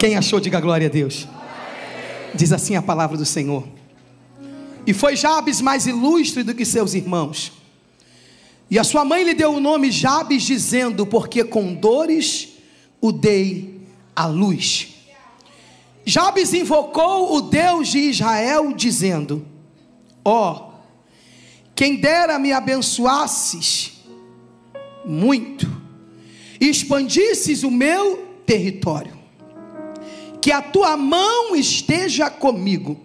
Quem achou, diga glória a Deus. Diz assim a palavra do Senhor: e foi Jabes mais ilustre do que seus irmãos, e a sua mãe lhe deu o nome Jabes, dizendo: porque com dores o dei à luz. Jabes invocou o Deus de Israel, dizendo: ó, quem dera me abençoasses muito, e expandisses o meu território, que a tua mão esteja comigo,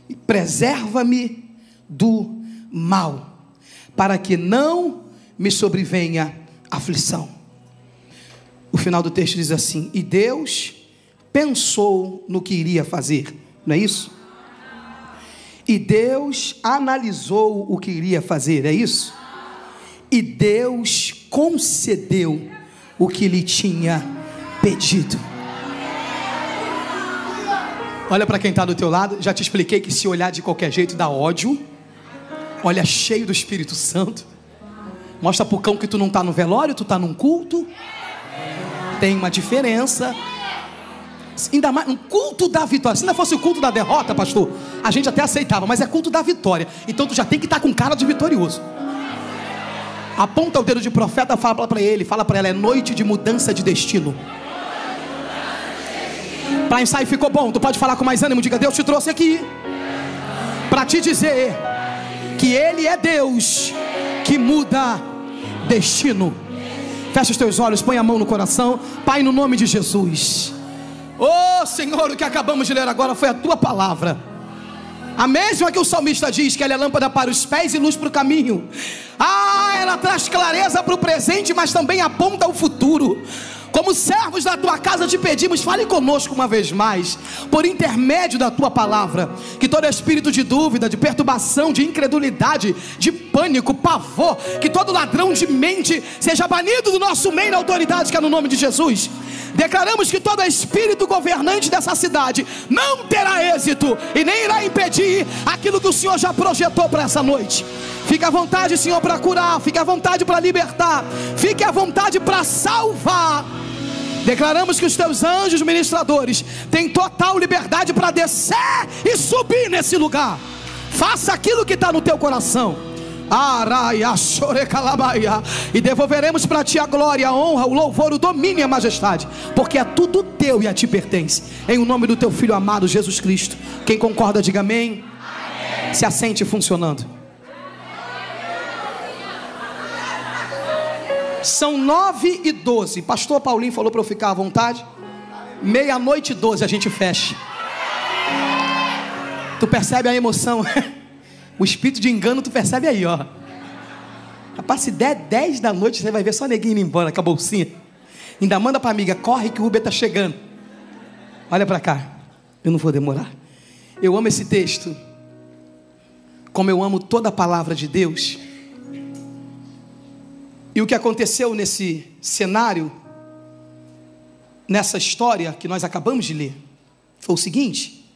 e preserva-me do mal, para que não me sobrevenha aflição. O final do texto diz assim: e Deus pensou no que iria fazer, não é isso? E Deus analisou o que iria fazer, é isso? E Deus concedeu o que lhe tinha pedido. Olha para quem está do teu lado. Já te expliquei que se olhar de qualquer jeito dá ódio. Olha cheio do Espírito Santo. Mostra pro cão que tu não está no velório, tu está num culto. Tem uma diferença. Ainda mais um culto da vitória. Se ainda fosse o culto da derrota, pastor, a gente até aceitava, mas é culto da vitória. Então tu já tem que estar com cara de vitorioso. Aponta o dedo de profeta, fala para ele, fala para ela: é noite de mudança de destino. Para ensaio ficou bom, tu pode falar com mais ânimo. Diga: Deus te trouxe aqui para te dizer que Ele é Deus que muda destino. Fecha os teus olhos, põe a mão no coração. Pai, no nome de Jesus, oh Senhor, o que acabamos de ler agora foi a tua palavra, a mesma que o salmista diz que ela é lâmpada para os pés e luz para o caminho. Ela traz clareza para o presente, mas também aponta o futuro. Como servos da tua casa te pedimos, fale conosco uma vez mais, por intermédio da tua palavra, que todo espírito de dúvida, de perturbação, de incredulidade, de pânico, pavor, que todo ladrão de mente seja banido do nosso meio na autoridade que é no nome de Jesus. Declaramos que todo espírito governante dessa cidade não terá êxito e nem irá impedir aquilo que o Senhor já projetou para essa noite. Fique à vontade, Senhor, para curar. Fique à vontade para libertar. Fique à vontade para salvar. Declaramos que os teus anjos ministradores têm total liberdade para descer e subir nesse lugar. Faça aquilo que está no teu coração. E devolveremos para ti a glória, a honra, o louvor, o domínio e a majestade, porque é tudo teu e a ti pertence. Em o nome do teu Filho amado Jesus Cristo. Quem concorda, diga amém. Amém. Se assente funcionando. São 9h12. Pastor Paulinho falou para eu ficar à vontade. 00:12 a gente fecha. Tu percebe a emoção? O espírito de engano tu percebe aí, ó. Rapaz, se der 10 da noite, você vai ver só neguinho indo embora com a bolsinha. Ainda manda pra amiga: corre que o Uber tá chegando. Olha pra cá, eu não vou demorar. Eu amo esse texto, como eu amo toda a palavra de Deus. E o que aconteceu nesse cenário, nessa história que nós acabamos de ler, foi o seguinte: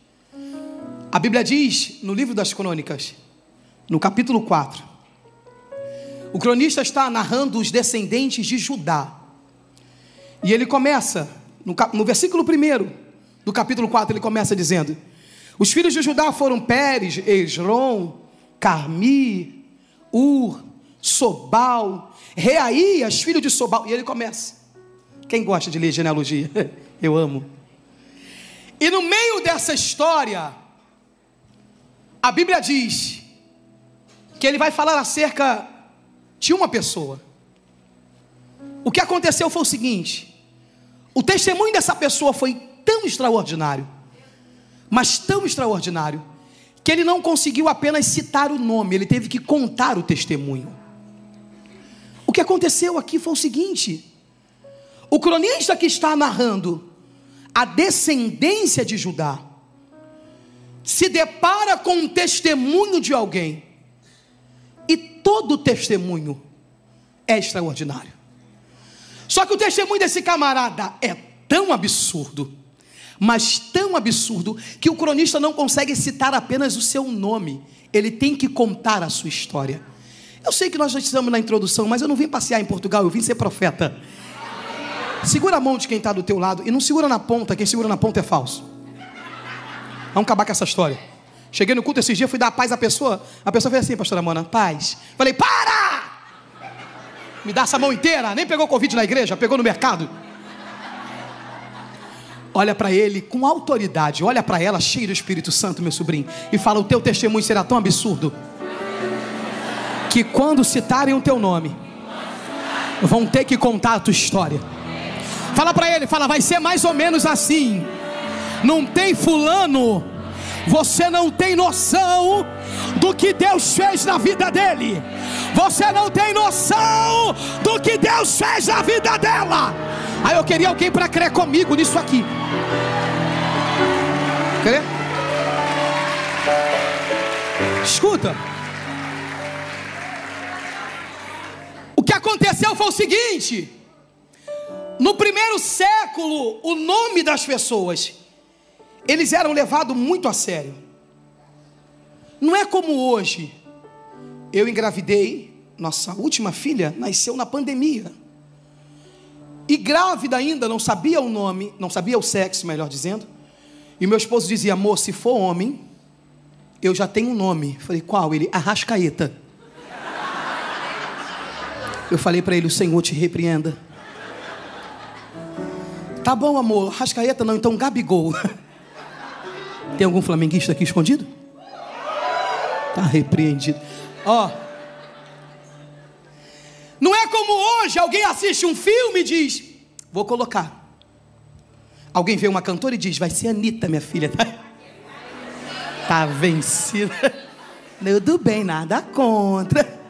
a Bíblia diz no livro das Crônicas, no capítulo 4, o cronista está narrando os descendentes de Judá, e ele começa no versículo 1 do capítulo 4, ele começa dizendo: os filhos de Judá foram Pérez, Esrom, Carmi, Ur, Sobal, Reaías, filho de Sobal. E ele começa. Quem gosta de ler genealogia? Eu amo. E no meio dessa história, a Bíblia diz que ele vai falar acerca de uma pessoa. O que aconteceu foi o seguinte: o testemunho dessa pessoa foi tão extraordinário, mas tão extraordinário, que ele não conseguiu apenas citar o nome, ele teve que contar o testemunho. O que aconteceu aqui foi o seguinte: o cronista que está narrando a descendência de Judá se depara com um testemunho de alguém, e todo testemunho é extraordinário. Só que o testemunho desse camarada é tão absurdo, mas tão absurdo, que o cronista não consegue citar apenas o seu nome, ele tem que contar a sua história. Eu sei que nós já estamos na introdução, mas eu não vim passear em Portugal, eu vim ser profeta. Segura a mão de quem está do teu lado e não segura na ponta. Quem segura na ponta é falso. Vamos acabar com essa história. Cheguei no culto esses dias, fui dar paz à pessoa. A pessoa fez assim, pastora Mona, paz. Falei, para! Me dá essa mão inteira. Nem pegou Covid na igreja, pegou no mercado. Olha para ele com autoridade. Olha para ela cheio do Espírito Santo, meu sobrinho. E fala, o teu testemunho será tão absurdo que quando citarem o teu nome, vão ter que contar a tua história. Fala para ele, fala, vai ser mais ou menos assim. Não tem fulano, você não tem noção do que Deus fez na vida dele. Você não tem noção do que Deus fez na vida dela. Aí eu queria alguém para crer comigo nisso aqui. Quer? Escuta. O que aconteceu foi o seguinte: no primeiro século, o nome das pessoas, eles eram levados muito a sério. Não é como hoje. Eu engravidei, nossa última filha nasceu na pandemia. E grávida ainda, não sabia o nome, não sabia o sexo, melhor dizendo. E meu esposo dizia, amor, se for homem, eu já tenho um nome. Eu falei, qual? Ele, Arrascaeta. Eu falei para ele, o Senhor te repreenda. Tá bom, amor, Arrascaeta não, então Gabigol. Tem algum flamenguista aqui escondido? Tá repreendido. Ó, não é como hoje, alguém assiste um filme e diz, vou colocar. Alguém vê uma cantora e diz, vai ser Anitta, minha filha. Tá vencida. Tudo bem, nada contra.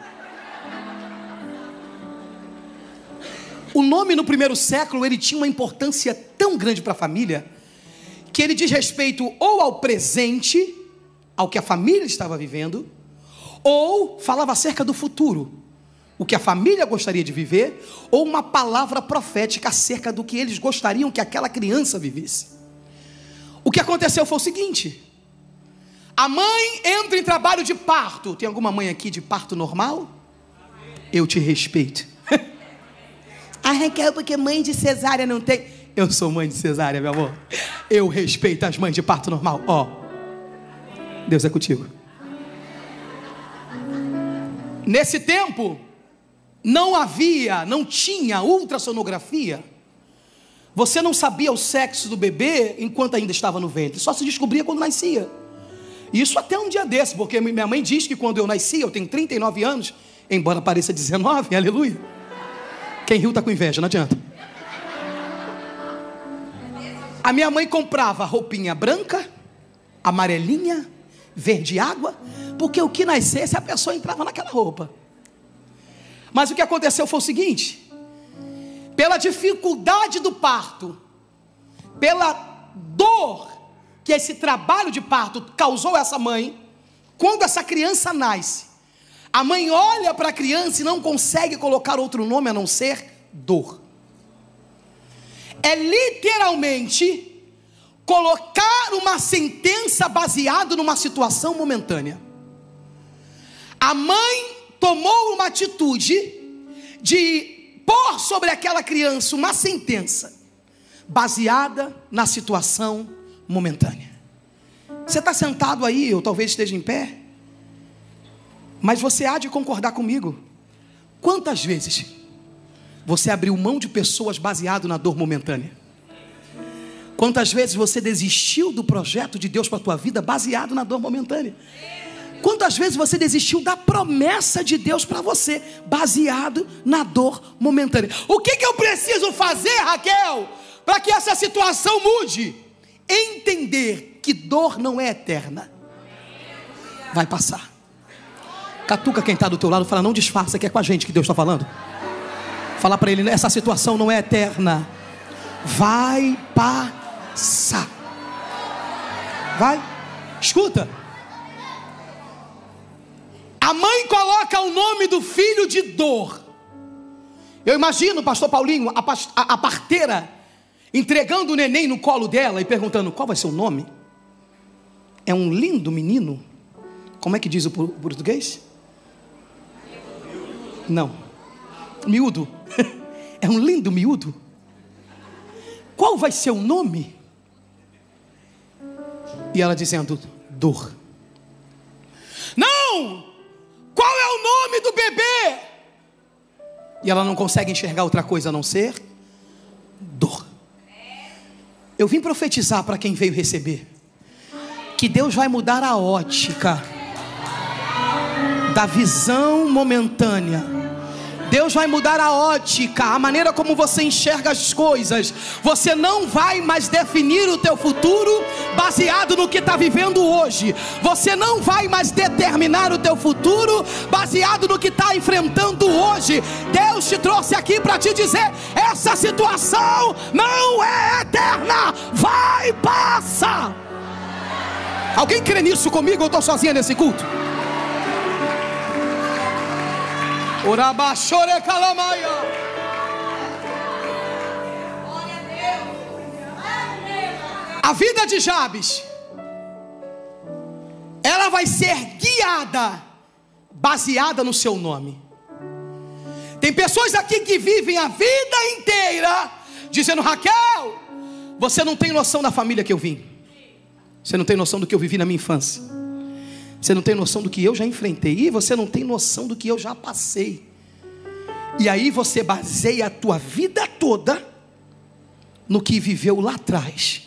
O nome no primeiro século, ele tinha uma importância tão grande para a família, que ele diz respeito ou ao presente, ao que a família estava vivendo, ou falava acerca do futuro, o que a família gostaria de viver, ou uma palavra profética acerca do que eles gostariam que aquela criança vivesse. O que aconteceu foi o seguinte: a mãe entra em trabalho de parto. Tem alguma mãe aqui de parto normal? Eu te respeito. Ah, Raquel, porque mãe de cesárea não tem. Eu sou mãe de cesárea, meu amor. Eu respeito as mães de parto normal. Ó, Deus é contigo. Nesse tempo não tinha ultrassonografia. Você não sabia o sexo do bebê enquanto ainda estava no ventre. Só se descobria quando nascia. Isso até um dia desse, porque minha mãe diz que quando eu nasci, eu tenho 39 anos, embora pareça 19, aleluia. Quem riu está com inveja, não adianta. A minha mãe comprava roupinha branca, amarelinha, verde água, porque o que nascesse a pessoa entrava naquela roupa. Mas o que aconteceu foi o seguinte: pela dificuldade do parto, pela dor que esse trabalho de parto causou a essa mãe, quando essa criança nasce, a mãe olha para a criança e não consegue colocar outro nome a não ser dor. É literalmente colocar uma sentença baseada numa situação momentânea. A mãe tomou uma atitude de pôr sobre aquela criança uma sentença baseada na situação momentânea. Você está sentado aí, ou talvez esteja em pé, mas você há de concordar comigo. Quantas vezes você abriu mão de pessoas baseado na dor momentânea? Quantas vezes você desistiu do projeto de Deus para a tua vida baseado na dor momentânea? Quantas vezes você desistiu da promessa de Deus para você baseado na dor momentânea? O que eu preciso fazer, Raquel, para que essa situação mude? Entender que dor não é eterna. Vai passar. Catuca quem está do teu lado, fala, não disfarça que é com a gente que Deus está falando. Fala para ele, essa situação não é eterna. Vai passar. Vai. Escuta. A mãe coloca o nome do filho de dor. Eu imagino, pastor Paulinho, a parteira entregando o neném no colo dela e perguntando, qual vai ser o nome? É um lindo menino. Como é que diz o português? Não. Miúdo. É um lindo miúdo. qual vai ser o nome? E ela dizendo: dor. Não! Qual é o nome do bebê? E ela não consegue enxergar outra coisa a não ser dor. Eu vim profetizar para quem veio receber que Deus vai mudar a ótica da visão momentânea. Deus vai mudar a ótica, a maneira como você enxerga as coisas. Você não vai mais definir o teu futuro baseado no que está vivendo hoje. Você não vai mais determinar o teu futuro baseado no que está enfrentando hoje. Deus te trouxe aqui para te dizer: essa situação não é eterna, vai passar. Alguém crê nisso comigo? Eu estou sozinha nesse culto? A vida de Jabes, ela vai ser guiada baseada no seu nome. Tem pessoas aqui que vivem a vida inteira dizendo: Raquel, você não tem noção da família que eu vim. Você não tem noção do que eu vivi na minha infância. Você não tem noção do que eu já enfrentei. E você não tem noção do que eu já passei. E aí você baseia a tua vida toda no que viveu lá atrás,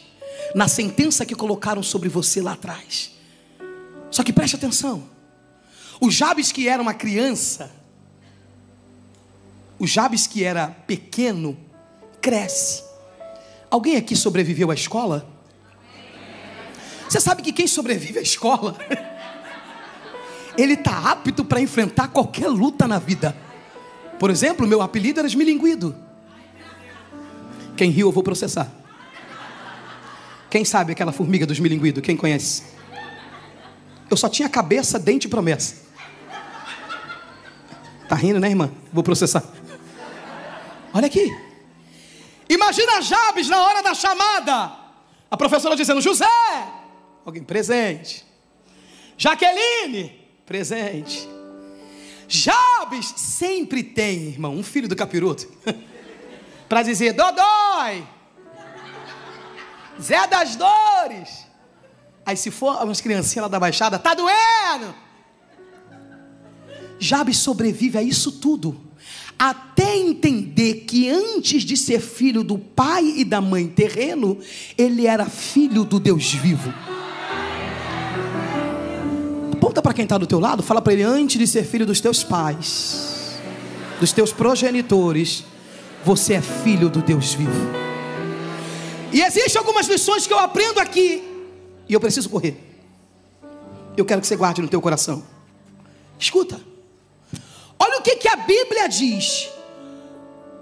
na sentença que colocaram sobre você lá atrás. Só que preste atenção. O Jabes que era uma criança, o Jabes que era pequeno, cresce. Alguém aqui sobreviveu à escola? Você sabe que quem sobrevive à escola ele está apto para enfrentar qualquer luta na vida. Por exemplo, meu apelido era esmilinguido. Quem riu eu vou processar. Quem sabe aquela formiga do esmilinguido? Quem conhece? Eu só tinha cabeça, dente e promessa. Tá rindo, né, irmã? Vou processar. Olha aqui. Imagina Jabes na hora da chamada. A professora dizendo: José. Alguém presente. Jaqueline. Presente. Jabes sempre tem, irmão, um filho do capiroto para dizer: Dodói, Zé das Dores. Aí se for umas criancinhas lá da Baixada: tá doendo. Jabes sobrevive a isso tudo, até entender que antes de ser filho do pai e da mãe terreno, ele era filho do Deus vivo. Aponta para quem está do teu lado, fala para ele: antes de ser filho dos teus pais, dos teus progenitores, você é filho do Deus vivo. E existem algumas lições que eu aprendo aqui, e eu preciso correr. Eu quero que você guarde no teu coração. Escuta. Olha o que a Bíblia diz.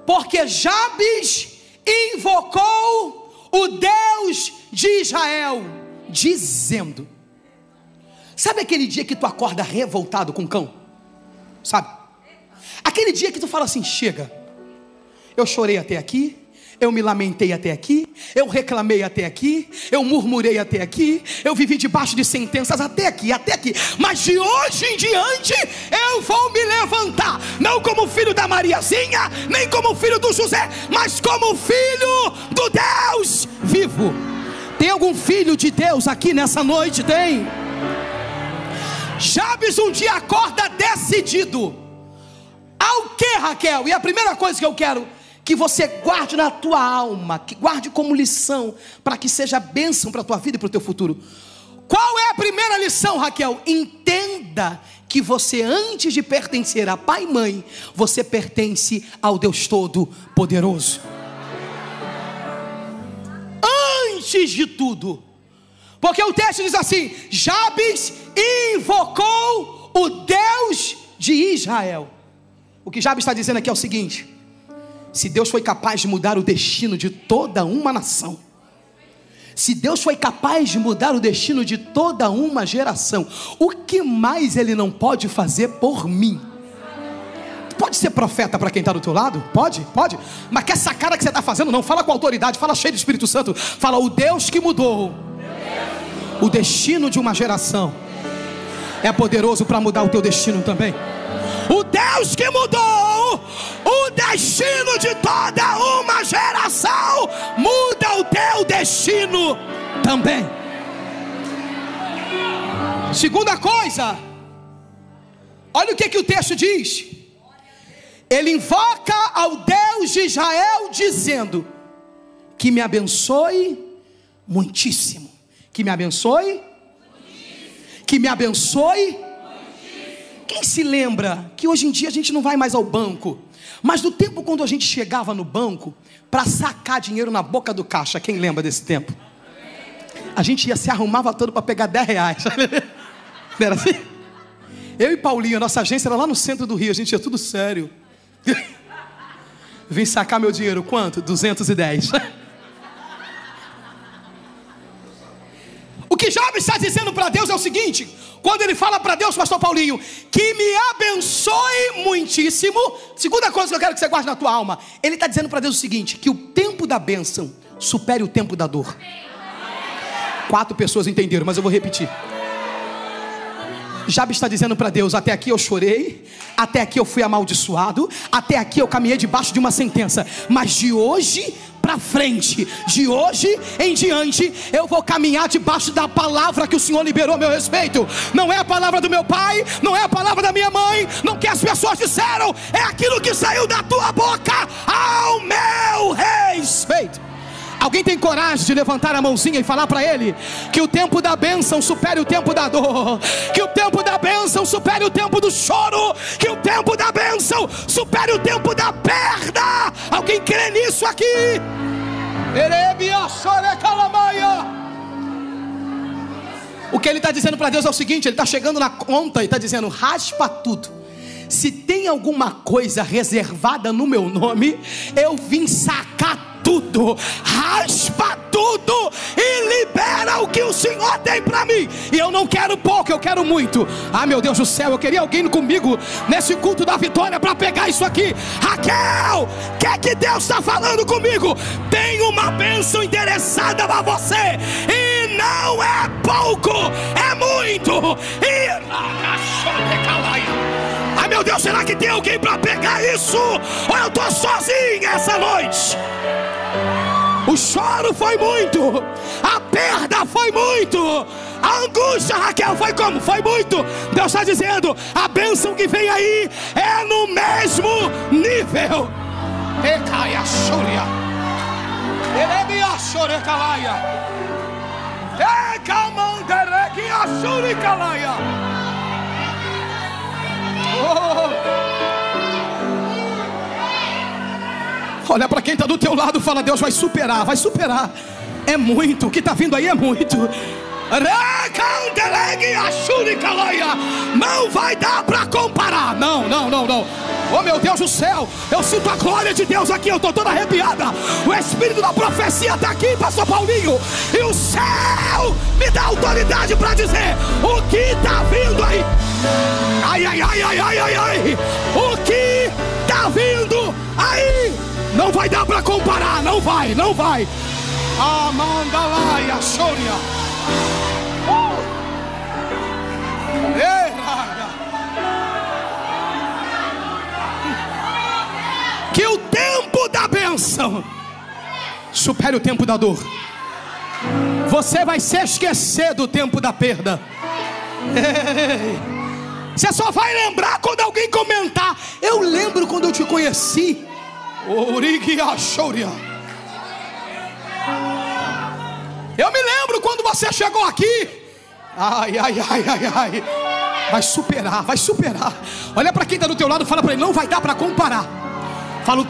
Porque Jabes invocou o Deus de Israel, dizendo... Sabe aquele dia que tu acorda revoltado com o cão? Sabe? Aquele dia que tu fala assim: chega, eu chorei até aqui, eu me lamentei até aqui, eu reclamei até aqui, eu murmurei até aqui, eu vivi debaixo de sentenças até aqui, mas de hoje em diante eu vou me levantar, não como filho da Mariazinha, nem como filho do José, mas como filho do Deus vivo. Tem algum filho de Deus aqui nessa noite? Tem? Jabes um dia acorda decidido. Ao que, Raquel? E a primeira coisa que eu quero que você guarde na tua alma, que guarde como lição, para que seja bênção para a tua vida e para o teu futuro. Qual é a primeira lição, Raquel? Entenda que você, antes de pertencer a pai e mãe, você pertence ao Deus Todo-Poderoso. Antes de tudo. Porque o texto diz assim: Jabes invocou o Deus de Israel. O que Jabes está dizendo aqui é o seguinte: se Deus foi capaz de mudar o destino de toda uma nação, se Deus foi capaz de mudar o destino de toda uma geração, o que mais Ele não pode fazer por mim? Pode ser profeta para quem está do teu lado? Pode. Mas que essa cara que você está fazendo, não fala com autoridade, fala cheio do Espírito Santo. Fala: o Deus que mudou o destino de uma geração é poderoso para mudar o teu destino também. O Deus que mudou o destino de toda uma geração muda o teu destino também. Segunda coisa, olha o que o texto diz. Ele invoca ao Deus de Israel dizendo: que me abençoe muitíssimo. Que me abençoe muitíssimo. Que me abençoe muitíssimo. Quem se lembra que hoje em dia a gente não vai mais ao banco, mas do tempo quando a gente chegava no banco para sacar dinheiro na boca do caixa? Quem lembra desse tempo? A gente se arrumava todo para pegar 10 reais. Não era assim? Eu e Paulinho, a nossa agência era lá no centro do Rio. A gente ia tudo sério. Vim sacar meu dinheiro, quanto? 210. O que Job está dizendo para Deus é o seguinte: quando ele fala para Deus, pastor Paulinho, que me abençoe muitíssimo. Segunda coisa que eu quero que você guarde na tua alma, ele está dizendo para Deus o seguinte: que o tempo da bênção supere o tempo da dor. 4 pessoas entenderam, mas eu vou repetir. Job está dizendo para Deus: até aqui eu chorei, até aqui eu fui amaldiçoado, até aqui eu caminhei debaixo de uma sentença, mas de hoje para frente, de hoje em diante, eu vou caminhar debaixo da palavra que o Senhor liberou a meu respeito. Não é a palavra do meu pai, não é a palavra da minha mãe, não que as pessoas disseram, é aquilo que saiu da tua boca ao meu respeito. Alguém tem coragem de levantar a mãozinha e falar para ele que o tempo da bênção supere o tempo da dor, que o tempo da bênção supere o tempo do choro, que o tempo da bênção supere o tempo da perda? Alguém crê nisso aqui? O que ele está dizendo para Deus é o seguinte: ele está chegando na conta e está dizendo: raspa tudo. Se tem alguma coisa reservada no meu nome, eu vim sacar tudo, raspa tudo e libera o que o Senhor tem para mim. E eu não quero pouco, eu quero muito. Ah, meu Deus do céu, eu queria alguém comigo nesse culto da vitória para pegar isso aqui. Raquel, o que é que Deus está falando comigo? Tem uma bênção endereçada para você, e não é pouco, é muito. Ai, meu Deus, será que tem alguém para pegar isso? Ou eu estou sozinho essa noite? O choro foi muito, a perda foi muito, a angústia, Raquel, foi como? Foi muito. Deus está dizendo: a bênção que vem aí é no mesmo nível. Olha para quem está do teu lado, fala: Deus vai superar, vai superar. É muito, o que está vindo aí é muito. Não vai dar para comparar. Não. Oh, meu Deus do céu, eu sinto a glória de Deus aqui, eu estou toda arrepiada. O espírito da profecia está aqui, pastor Paulinho. E o céu me dá autoridade para dizer o que está vindo aí. Ai. O que está vindo aí não vai dar para comparar, não vai. Amanda lá e a Sônia. Que o tempo da bênção supere o tempo da dor. Você vai se esquecer do tempo da perda. Você só vai lembrar quando alguém comentar: eu lembro quando eu te conheci. Eu me lembro quando você chegou aqui. Ai. Vai superar. Olha para quem está do teu lado, fala para ele: não vai dar para comparar. Fala: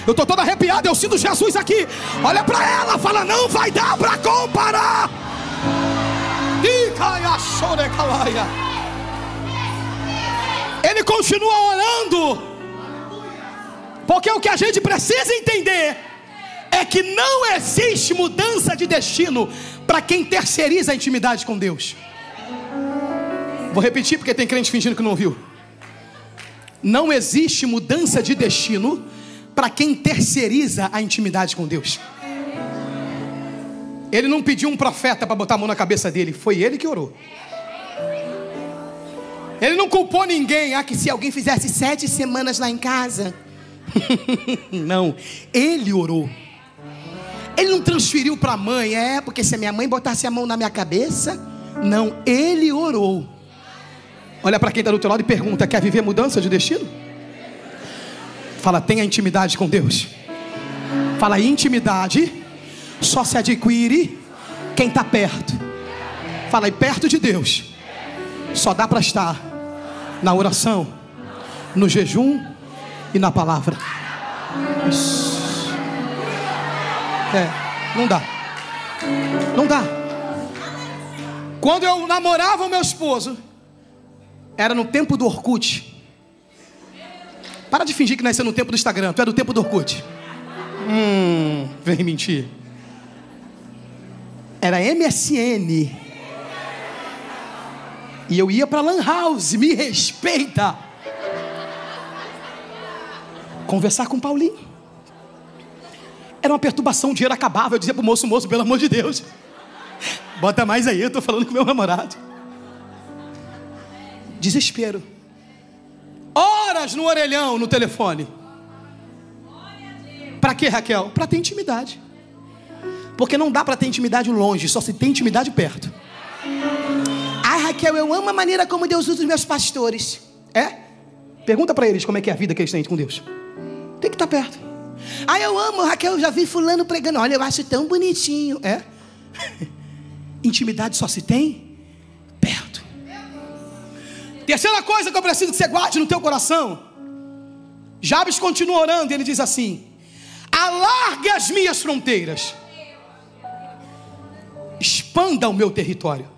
eu estou toda arrepiada, eu sinto Jesus aqui. Olha para ela, fala: não vai dar para comparar. Ele continua orando, porque o que a gente precisa entender é que não existe mudança de destino para quem terceiriza a intimidade com Deus. Vou repetir porque tem crente fingindo que não ouviu. Não existe mudança de destino para quem terceiriza a intimidade com Deus. Ele não pediu um profeta para botar a mão na cabeça dele, foi ele que orou. Ele não culpou ninguém. Ah, que se alguém fizesse 7 semanas lá em casa. Não, ele orou. Ele não transferiu para a mãe. Porque se a minha mãe botasse a mão na minha cabeça. Não, ele orou. Olha para quem está do teu lado e pergunta: quer viver mudança de destino? Fala, tenha intimidade com Deus. Fala, intimidade só se adquire quem está perto. Fala, e perto de Deus só dá para estar na oração, no jejum e na palavra. Isso. Não dá. Não dá. Quando eu namorava o meu esposo, era no tempo do Orkut. Para de fingir que nasceu no tempo do Instagram. Tu é do tempo do Orkut. Vem mentir. Era MSN. E eu ia para Lan House. Me respeita. Conversar com o Paulinho. Era uma perturbação, o dinheiro acabava. Eu dizia pro moço, pelo amor de Deus, bota mais aí, eu tô falando com meu namorado. Desespero. Horas no orelhão, no telefone. Para quê, Raquel? Para ter intimidade. Porque não dá para ter intimidade longe, só se tem intimidade perto. Ai, Raquel, eu amo a maneira como Deus usa os meus pastores. Pergunta para eles como é que é a vida que eles têm com Deus. Tem que estar perto. Ai, eu amo, Raquel, eu já vi fulano pregando. Olha, eu acho tão bonitinho. Intimidade só se tem perto. Terceira coisa que eu preciso que você guarde no teu coração. Jabes continua orando e ele diz assim: alargue as minhas fronteiras, expanda o meu território.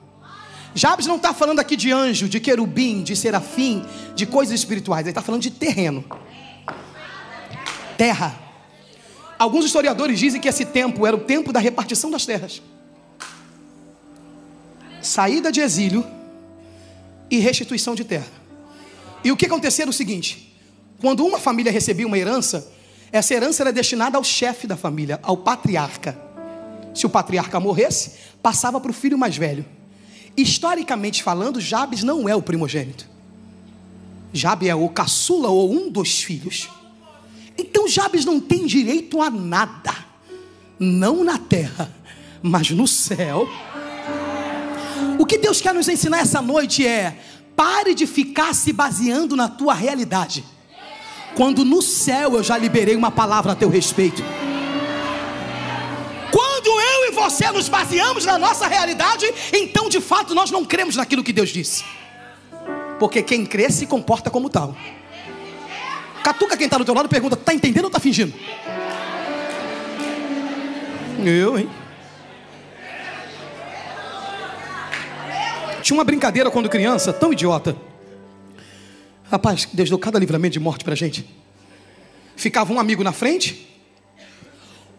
Jabes não está falando aqui de anjo, de querubim, de serafim, de coisas espirituais. Ele está falando de terreno, terra. Alguns historiadores dizem que esse tempo era o tempo da repartição das terras, saída de exílio e restituição de terra. E o que acontecia era o seguinte: quando uma família recebia uma herança, essa herança era destinada ao chefe da família, ao patriarca. Se o patriarca morresse, passava para o filho mais velho. Historicamente falando, Jabes não é o primogênito. Jabes é o caçula ou um dos filhos. Então Jabes não tem direito a nada, não na terra, mas no céu. O que Deus quer nos ensinar essa noite é: pare de ficar se baseando na tua realidade, quando no céu eu já liberei uma palavra a teu respeito. Quando eu e você nos baseamos na nossa realidade, então de fato nós não cremos naquilo que Deus disse. Porque quem crê se comporta como tal. Catuca quem está do teu lado e pergunta: está entendendo ou está fingindo? Hein? Tinha uma brincadeira quando criança, tão idiota. Rapaz, Deus deu cada livramento de morte pra gente. Ficava um amigo na frente,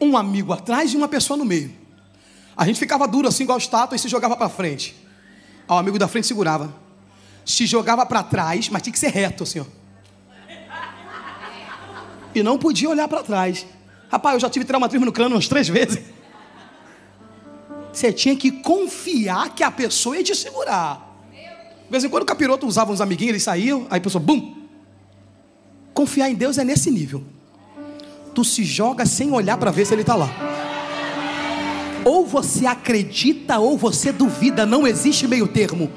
um amigo atrás e uma pessoa no meio. A gente ficava duro assim igual estátua e se jogava para frente. O amigo da frente segurava. Se jogava para trás, mas tinha que ser reto assim, ó. E não podia olhar para trás. Rapaz, eu já tive traumatismo no crânio umas 3 vezes. Você tinha que confiar que a pessoa ia te segurar. De vez em quando o capiroto usava uns amiguinhos, eles saíam, aí a pessoa, bum. Confiar em Deus é nesse nível. Tu se joga sem olhar para ver se Ele está lá. Ou você acredita ou você duvida, não existe meio termo.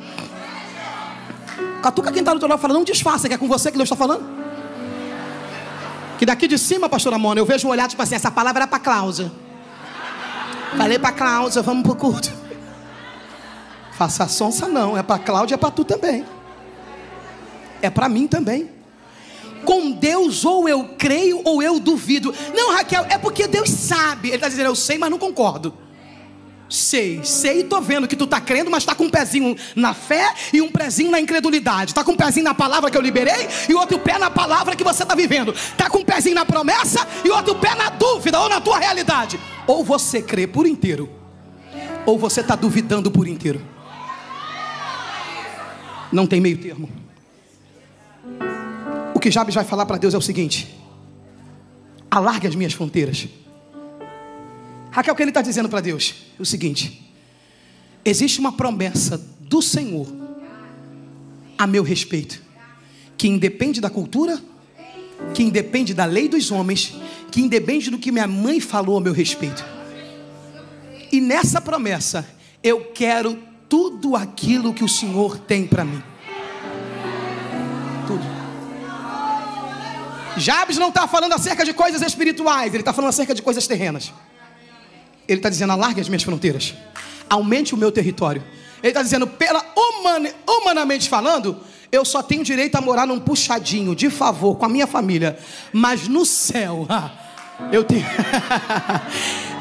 Catuca quem está no teu lado e fala: não disfarça, que é com você que Deus está falando. Que daqui de cima, pastora Mona, eu vejo um olhar tipo assim: essa palavra era para Cláudia. Falei para Cláudia, vamos pro culto. Faça a sonsa não, é para Cláudia, é para tu também. É para mim também. Com Deus ou eu creio ou eu duvido. Não, Raquel, é porque Deus sabe. Ele está dizendo: eu sei, mas não concordo. Sei e tô vendo que tu tá crendo, mas tá com um pezinho na fé e um pezinho na incredulidade. Tá com um pezinho na palavra que eu liberei e outro pé na palavra que você tá vivendo. Tá com um pezinho na promessa e outro pé na dúvida ou na tua realidade. Ou você crê por inteiro, ou você tá duvidando por inteiro. Não tem meio termo. O que Jabes vai falar para Deus é o seguinte: alargue as minhas fronteiras. Raquel, o que ele está dizendo para Deus é o seguinte: existe uma promessa do Senhor a meu respeito, que independe da cultura, que independe da lei dos homens, que independe do que minha mãe falou a meu respeito. E nessa promessa, eu quero tudo aquilo que o Senhor tem para mim. Tudo. Jabes não está falando acerca de coisas espirituais, ele está falando acerca de coisas terrenas. Ele está dizendo: alargue as minhas fronteiras, aumente o meu território. Ele está dizendo: humanamente falando, eu só tenho direito a morar num puxadinho, de favor, com a minha família. Mas no céu, eu tenho...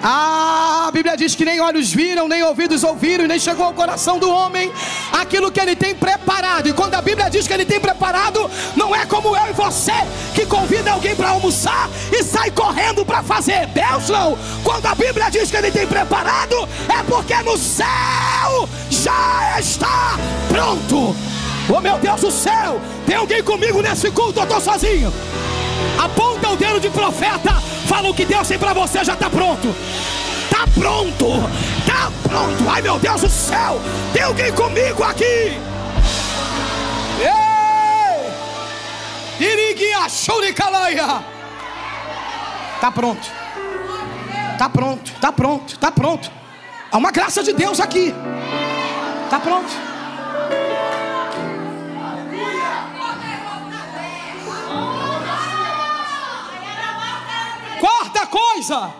A Bíblia diz que nem olhos viram, nem ouvidos ouviram, e nem chegou ao coração do homem aquilo que ele tem preparado. E quando a Bíblia diz que ele tem preparado, não é como eu e você, que convida alguém para almoçar e sai correndo para fazer. Deus não. Quando a Bíblia diz que ele tem preparado, é porque no céu já está pronto. Oh meu Deus do céu, tem alguém comigo nesse culto? Eu estou sozinho. Aponta o dedo de profeta, fala: o que Deus tem para você já está pronto. Está pronto, está pronto. Ai meu Deus do céu, tem alguém comigo aqui? Está pronto, está pronto, está pronto, está pronto. Há uma graça de Deus aqui. Está pronto. Quarta coisa,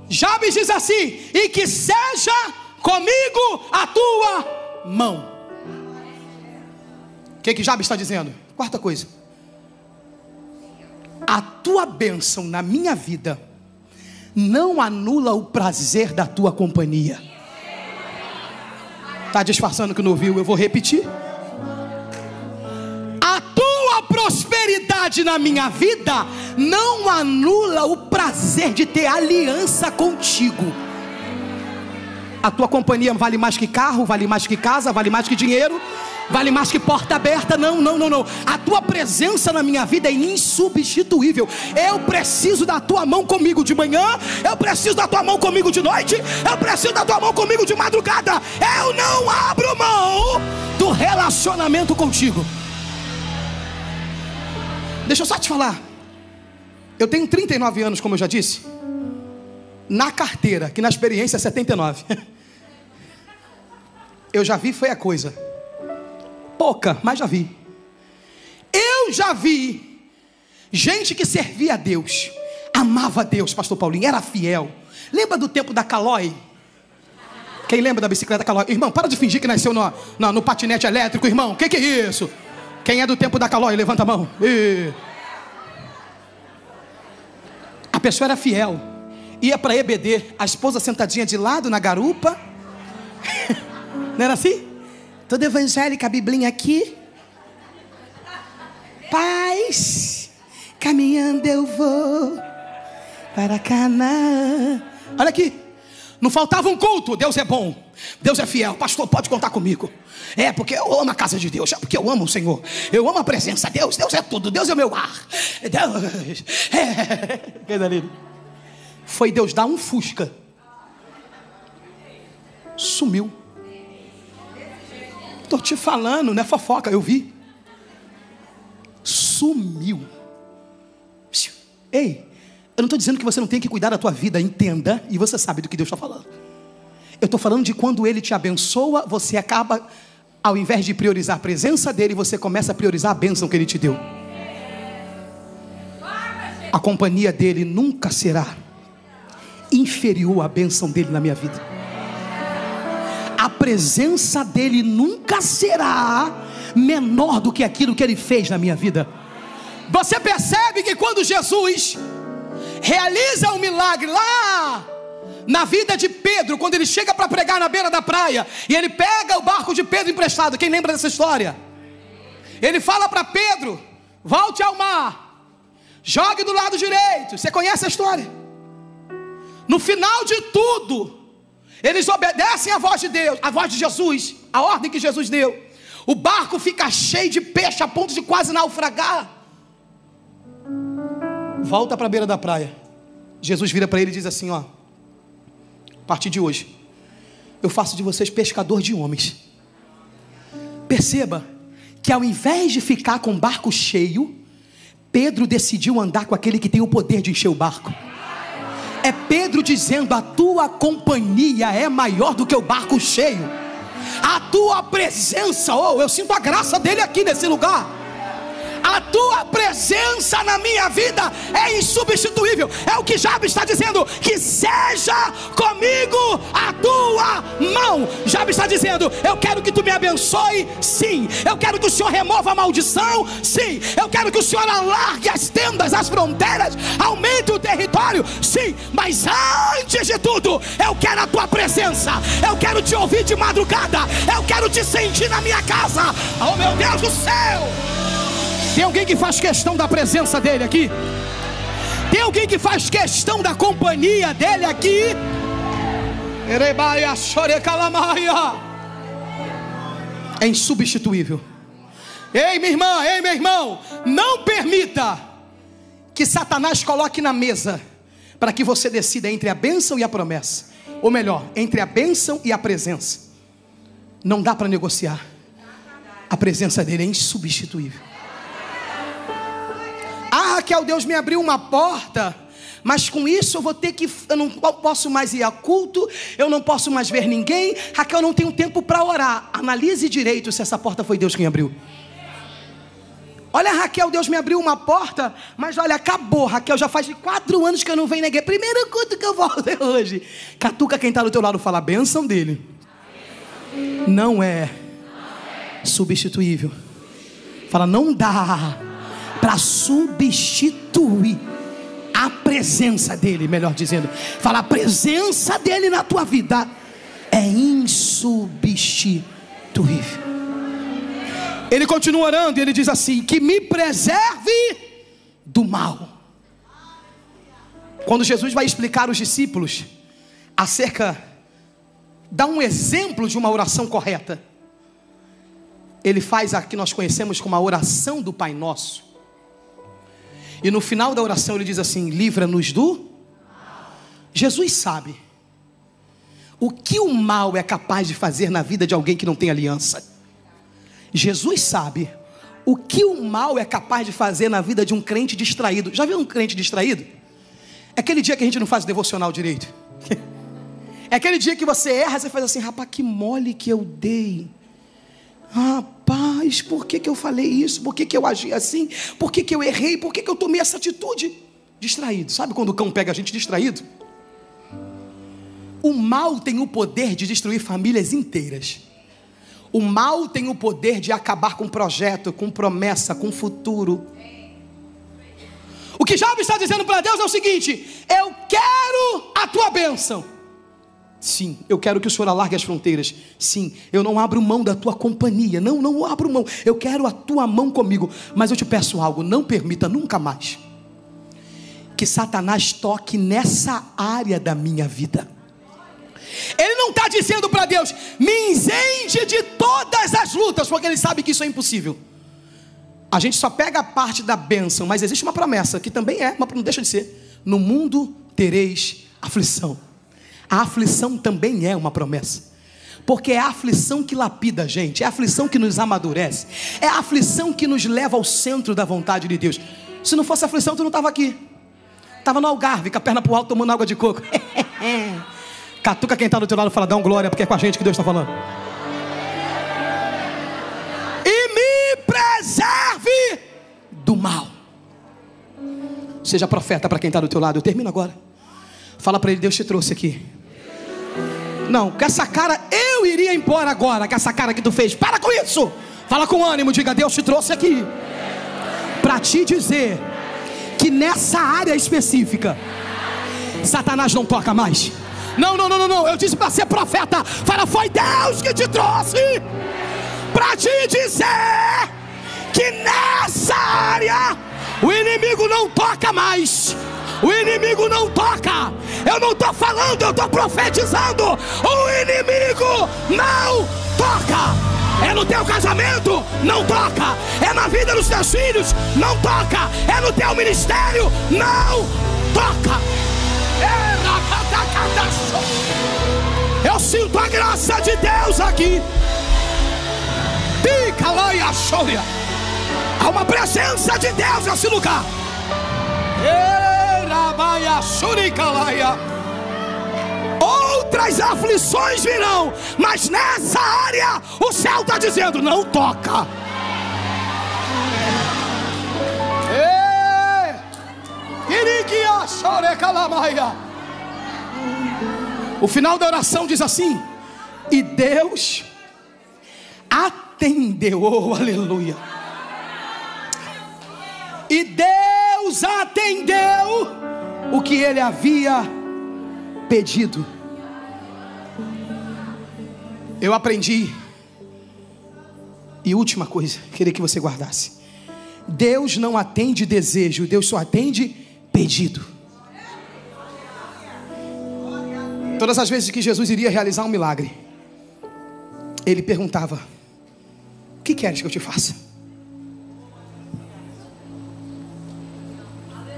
Jabes diz assim: e que seja comigo a tua mão. O que Jabes está dizendo? Quarta coisa: a tua bênção na minha vida não anula o prazer da tua companhia. Está disfarçando que não ouviu? Eu vou repetir. A tua prosperidade na minha vida não anula o prazer de ter aliança contigo. A tua companhia vale mais que carro, vale mais que casa, vale mais que dinheiro, vale mais que porta aberta. Não. A tua presença na minha vida é insubstituível. Eu preciso da tua mão comigo de manhã, eu preciso da tua mão comigo de noite, eu preciso da tua mão comigo de madrugada. Eu não abro mão do relacionamento contigo. Deixa eu só te falar. Eu tenho 39 anos, como eu já disse. Na carteira, que na experiência é 79. Eu já vi, foi a coisa. Pouca, mas já vi. Eu já vi gente que servia a Deus, amava a Deus, pastor Paulinho, era fiel. Lembra do tempo da Calói? Quem lembra da bicicleta Calói? Irmão, para de fingir que nasceu no patinete elétrico, irmão. O que é isso? Quem é do tempo da Calói, levanta a mão. A pessoa era fiel. Ia para EBD, a esposa sentadinha de lado na garupa. Não era assim? Toda evangélica, a biblinha aqui. Paz, caminhando eu vou para Canaã. Olha aqui, não faltava um culto. Deus é bom, Deus é fiel. Pastor, pode contar comigo. É porque eu amo a casa de Deus, é porque eu amo o Senhor, eu amo a presença de Deus. Deus é tudo, Deus é o meu ar. Deus Foi Deus dar um Fusca, sumiu. Estou te falando, não é fofoca, eu vi. Sumiu. Ei, eu não estou dizendo que você não tem que cuidar da tua vida, entenda, e você sabe do que Deus está falando. Eu estou falando de quando Ele te abençoa, você acaba, ao invés de priorizar a presença dEle, você começa a priorizar a bênção que Ele te deu. A companhia dEle nunca será inferior à bênção dEle na minha vida. A presença dEle nunca será menor do que aquilo que Ele fez na minha vida. Você percebe que quando Jesus realiza um milagre lá na vida de Pedro, quando ele chega para pregar na beira da praia, e ele pega o barco de Pedro emprestado, quem lembra dessa história? Ele fala para Pedro: volte ao mar, jogue do lado direito. Você conhece a história? No final de tudo, eles obedecem a voz de Deus, a voz de Jesus, a ordem que Jesus deu. O barco fica cheio de peixe a ponto de quase naufragar. Volta para a beira da praia. Jesus vira para ele e diz assim: ó, a partir de hoje eu faço de vocês pescador de homens. Perceba que ao invés de ficar com o barco cheio, Pedro decidiu andar com aquele que tem o poder de encher o barco. É Pedro dizendo: a tua companhia é maior do que o barco cheio. A tua presença, eu sinto a graça dele aqui nesse lugar. A tua presença na minha vida é insubstituível. É o que Jabes está dizendo: que seja comigo a tua mão. Jabes está dizendo: eu quero que tu me abençoe, sim. Eu quero que o Senhor remova a maldição, sim. Eu quero que o Senhor alargue as tendas, as fronteiras, aumente o território, sim. Mas antes de tudo, eu quero a tua presença. Eu quero te ouvir de madrugada. Eu quero te sentir na minha casa. Oh, meu Deus do céu! Tem alguém que faz questão da presença dele aqui? Tem alguém que faz questão da companhia dele aqui? É insubstituível. Ei, minha irmã, ei, meu irmão, não permita que Satanás coloque na mesa para que você decida entre a bênção e a promessa. Ou melhor, entre a bênção e a presença. Não dá para negociar. A presença dele é insubstituível. Ah, Raquel, Deus me abriu uma porta, mas com isso eu vou ter que... eu não posso mais ir a culto, eu não posso mais ver ninguém. Raquel, eu não tenho tempo para orar. Analise direito se essa porta foi Deus quem abriu. Olha, Raquel, Deus me abriu uma porta, mas olha, acabou, Raquel, já faz 4 anos que eu não venho na igreja. Primeiro culto que eu vou ver hoje. Catuca quem está do teu lado, fala: a bênção dele não é substituível. Fala: não dá para substituir a presença dele, melhor dizendo. Fala: a presença dele na tua vida é insubstituível. Ele continua orando e ele diz assim: que me preserve do mal. Quando Jesus vai explicar aos discípulos dá um exemplo de uma oração correta, ele faz a que nós conhecemos como a oração do Pai Nosso. E no final da oração ele diz assim: livra-nos do mal. Jesus sabe o que o mal é capaz de fazer na vida de alguém que não tem aliança. Jesus sabe o que o mal é capaz de fazer na vida de um crente distraído. Já viu um crente distraído? É aquele dia que a gente não faz o devocional direito. É aquele dia que você erra, você faz assim: rapaz, que mole que eu dei. Rapaz, por que eu falei isso? Por que eu agi assim? Por que eu errei? Por que eu tomei essa atitude? Distraído. Sabe quando o cão pega a gente distraído? O mal tem o poder de destruir famílias inteiras. O mal tem o poder de acabar com projeto, com promessa, com futuro. O que Jabes está dizendo para Deus é o seguinte: eu quero a tua bênção. Sim, eu quero que o Senhor alargue as fronteiras. Sim, eu não abro mão da tua companhia. Não abro mão. Eu quero a tua mão comigo. Mas eu te peço algo: não permita nunca mais que Satanás toque nessa área da minha vida. Ele não está dizendo para Deus: me isente de todas as lutas, porque ele sabe que isso é impossível. A gente só pega a parte da bênção, mas existe uma promessa que também mas não deixa de ser: no mundo tereis aflição. A aflição também é uma promessa, porque é a aflição que lapida a gente, é a aflição que nos amadurece, é a aflição que nos leva ao centro da vontade de Deus. Se não fosse aflição, tu não estava aqui, estava no Algarve, com a perna para o alto, tomando água de coco. Catuca quem está do teu lado, fala: dá um glória, porque é com a gente que Deus está falando. E me preserve do mal. Seja profeta para quem está do teu lado. Eu termino agora. Fala para ele: Deus te trouxe aqui. Não, com essa cara eu iria embora agora, com essa cara que tu fez. Para com isso. Fala com ânimo, diga: Deus te trouxe aqui para te dizer que nessa área específica Satanás não toca mais. Não, eu disse para ser profeta. Fala: foi Deus que te trouxe para te dizer que nessa área o inimigo não toca mais. O inimigo não toca. Eu não estou falando, eu estou profetizando. O inimigo não toca. É no teu casamento, não toca. É na vida dos teus filhos, não toca. É no teu ministério, não toca. Eu sinto a graça de Deus aqui. Há uma presença de Deus nesse lugar. Outras aflições virão, mas nessa área o céu está dizendo: não toca. O final da oração diz assim: e Deus atendeu. Oh, aleluia. E Deus atendeu o que ele havia pedido. Eu aprendi, e última coisa, queria que você guardasse: Deus não atende desejo, Deus só atende pedido. Todas as vezes que Jesus iria realizar um milagre, ele perguntava: o que queres que eu te faça?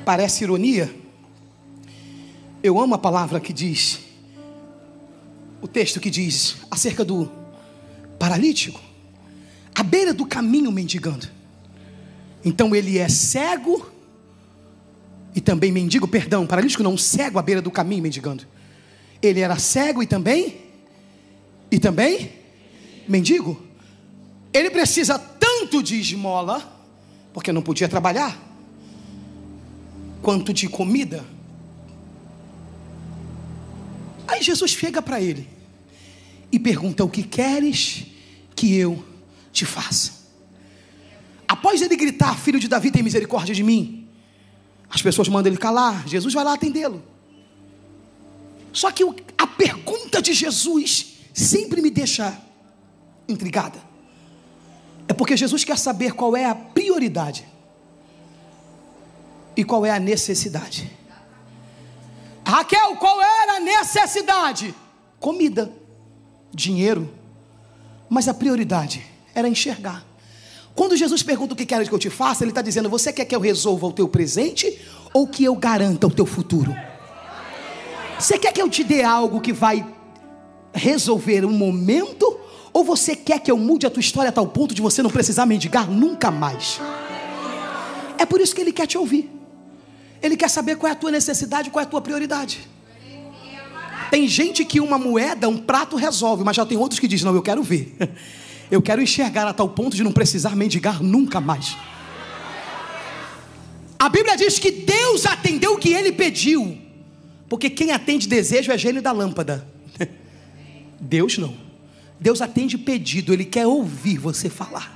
Parece ironia. Eu amo a palavra que diz, o texto que diz acerca do paralítico, à beira do caminho mendigando. Então ele é cego e também mendigo, perdão, paralítico não, cego à beira do caminho mendigando. Ele era cego e também mendigo. Ele precisa tanto de esmola, porque não podia trabalhar, quanto de comida. Aí Jesus chega para ele e pergunta: o que queres que eu te faça? Após ele gritar: filho de Davi, tem misericórdia de mim, as pessoas mandam ele calar. Jesus vai lá atendê-lo. Só que a pergunta de Jesus sempre me deixa intrigada. É porque Jesus quer saber qual é a prioridade e qual é a necessidade. Raquel, qual era a necessidade? Comida, dinheiro. Mas a prioridade era enxergar. Quando Jesus pergunta: o que queres que eu te faça? Ele está dizendo: você quer que eu resolva o teu presente ou que eu garanta o teu futuro? Você quer que eu te dê algo que vai resolver um momento, ou você quer que eu mude a tua história a tal ponto de você não precisar mendigar nunca mais? É por isso que ele quer te ouvir. Ele quer saber qual é a tua necessidade, qual é a tua prioridade. Tem gente que uma moeda, um prato resolve, mas já tem outros que dizem: não, eu quero ver, eu quero enxergar a tal ponto de não precisar mendigar nunca mais. A Bíblia diz que Deus atendeu o que ele pediu, porque quem atende desejo é gênio da lâmpada. Deus não. Deus atende pedido, ele quer ouvir você falar.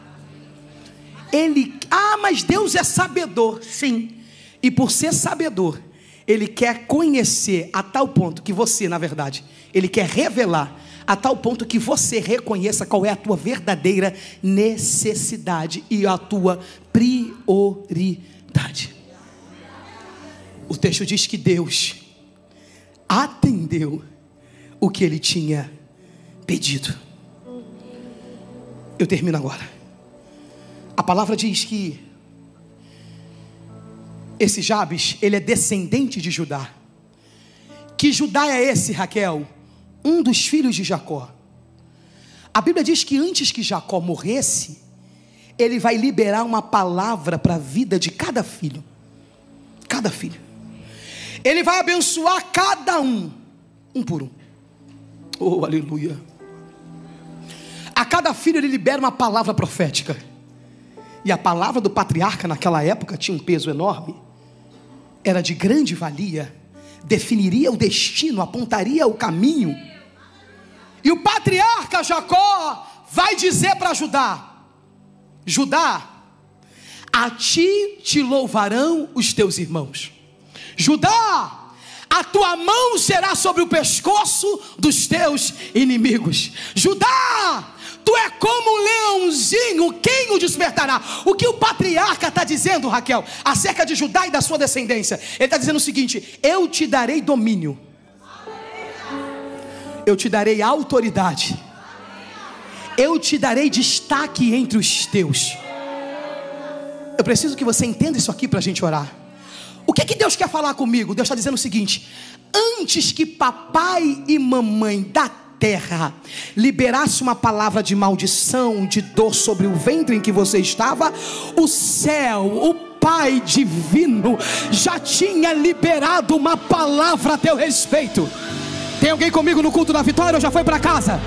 Mas Deus é sabedor, sim. E por ser sabedor, ele quer conhecer a tal ponto que você, na verdade, ele quer revelar a tal ponto que você reconheça qual é a tua verdadeira necessidade e a tua prioridade. O texto diz que Deus atendeu o que ele tinha pedido. Eu termino agora. A palavra diz que esse Jabes, ele é descendente de Judá. Que Judá é esse, Raquel? Um dos filhos de Jacó. A Bíblia diz que antes que Jacó morresse, ele vai liberar uma palavra para a vida de cada filho. Cada filho. Ele vai abençoar cada um por um. Oh, aleluia. A cada filho ele libera uma palavra profética. E a palavra do patriarca naquela época tinha um peso enorme. Era de grande valia. Definiria o destino, apontaria o caminho. E o patriarca Jacó vai dizer para Judá: Judá, a ti te louvarão os teus irmãos. Judá, a tua mão será sobre o pescoço dos teus inimigos. Judá, tu é como um leãozinho, quem o despertará? O que o patriarca está dizendo, Raquel, acerca de Judá e da sua descendência? Ele está dizendo o seguinte: eu te darei domínio, eu te darei autoridade, eu te darei destaque entre os teus. Eu preciso que você entenda isso aqui para a gente orar. O que Deus quer falar comigo? Deus está dizendo o seguinte: antes que papai e mamãe da terra liberasse uma palavra de maldição, de dor sobre o ventre em que você estava, o céu, o Pai divino já tinha liberado uma palavra a teu respeito. Tem alguém comigo no culto da vitória ou já foi para casa?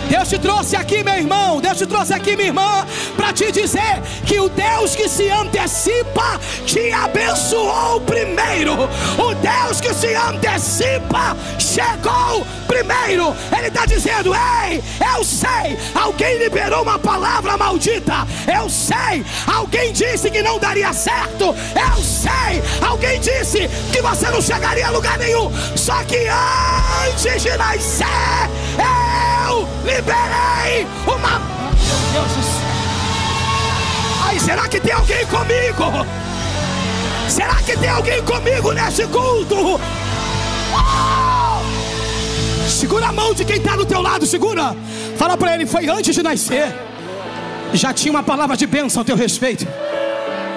Deus te trouxe aqui, meu irmão, Deus te trouxe aqui, minha irmã, para te dizer que o Deus que se antecipa te abençoou primeiro. O Deus que se antecipa chegou primeiro. Ele está dizendo: ei, eu sei, alguém liberou uma palavra maldita. Eu sei, alguém disse que não daria certo. Eu sei, alguém disse que você não chegaria a lugar nenhum. Só que antes de nascer, eu liberei uma... Meu Deus do céu. Ai, será que tem alguém comigo? Será que tem alguém comigo nesse culto? Oh! Segura a mão de quem está do teu lado, segura. Fala para ele: foi antes de nascer, já tinha uma palavra de bênção a teu respeito.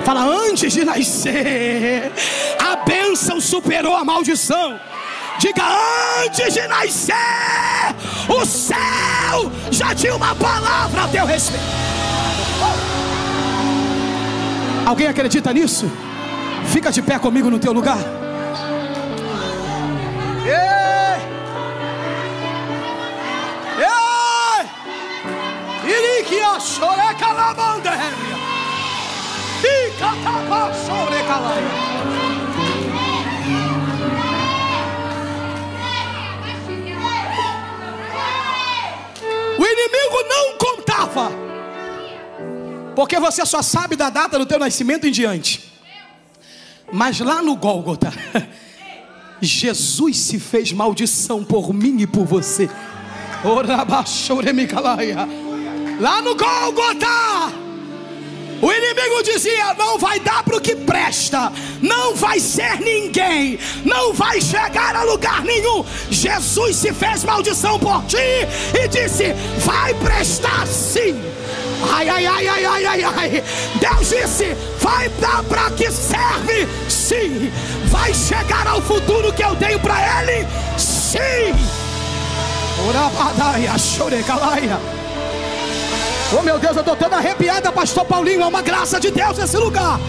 Fala: antes de nascer, a bênção superou a maldição. Diga: antes de nascer, o céu já tinha uma palavra a teu respeito. Alguém acredita nisso? Fica de pé comigo no teu lugar. Ei! Ei! Iriquia choreca la bandeira. Fica tapa choreca lá. O inimigo não contava, porque você só sabe da data do teu nascimento em diante. Mas lá no Gólgota, Jesus se fez maldição por mim e por você. Lá no Gólgota, o inimigo dizia: não vai dar para o que presta, não vai ser ninguém, não vai chegar a lugar nenhum. Jesus se fez maldição por ti e disse: vai prestar sim. Ai, ai, ai, ai, ai, ai, ai. Deus disse: vai dar para que serve sim. Vai chegar ao futuro que eu tenho para ele, sim. Orabadaia, chorecalaia. Oh meu Deus, eu estou toda arrepiada, pastor Paulinho. É uma graça de Deus nesse lugar.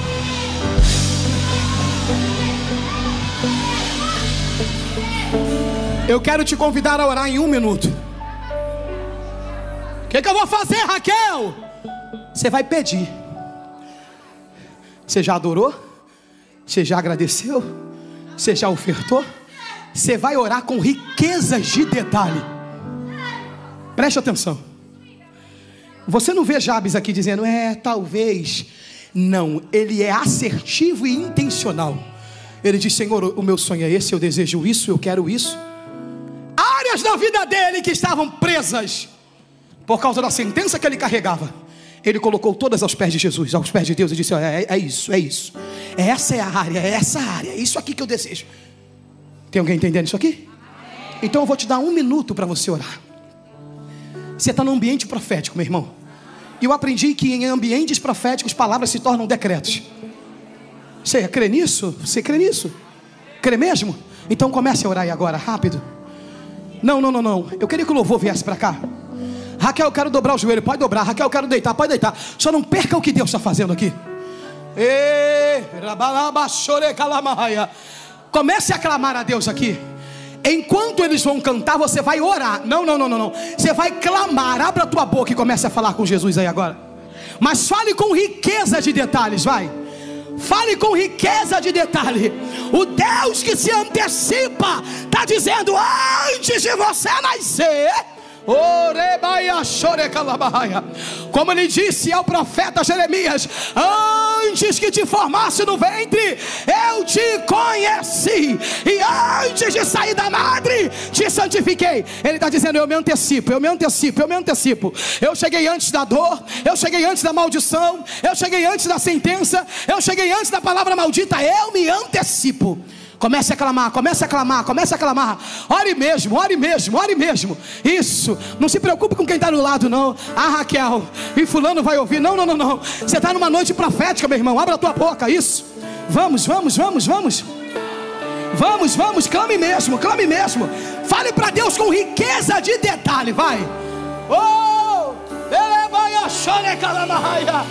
Eu quero te convidar a orar em 1 minuto. O que eu vou fazer, Raquel? Você vai pedir. Você já adorou? Você já agradeceu? Você já ofertou? Você vai orar com riquezas de detalhe. Preste atenção. Você não vê Jabes aqui dizendo: talvez. Não, ele é assertivo e intencional. Ele diz: Senhor, o meu sonho é esse, eu desejo isso, eu quero isso. Áreas da vida dele que estavam presas por causa da sentença que ele carregava, ele colocou todas aos pés de Jesus, aos pés de Deus, e disse: é isso, é isso. Essa é a área, é essa área, é isso aqui que eu desejo. Tem alguém entendendo isso aqui? Então eu vou te dar 1 minuto para você orar. Você está no ambiente profético, meu irmão. E eu aprendi que em ambientes proféticos palavras se tornam decretos. Você crê nisso? Você crê nisso? Crê mesmo? Então comece a orar aí agora, rápido. Não. Eu queria que o louvor viesse para cá. Raquel, eu quero dobrar o joelho. Pode dobrar. Raquel, eu quero deitar. Pode deitar. Só não perca o que Deus está fazendo aqui. Comece a clamar a Deus aqui. Enquanto eles vão cantar, você vai orar. Não. Você vai clamar. Abra a tua boca e comece a falar com Jesus aí agora. Mas fale com riqueza de detalhes, vai. Fale com riqueza de detalhe. O Deus que se antecipa está dizendo: antes de você nascer, como ele disse ao profeta Jeremias: antes que te formasse no ventre, eu te conheci, e antes de sair da madre, te santifiquei. Ele está dizendo: eu me antecipo. Eu cheguei antes da dor, eu cheguei antes da maldição, eu cheguei antes da sentença, eu cheguei antes da palavra maldita. Eu me antecipo. Comece a clamar. Ore mesmo. Isso. Não se preocupe com quem está do lado, não. Raquel, e fulano vai ouvir. Não. Você está numa noite profética, meu irmão. Abra a tua boca, isso. Vamos. Clame mesmo. Fale para Deus com riqueza de detalhe, vai. Oh, ele vai achar, né, calamahaya.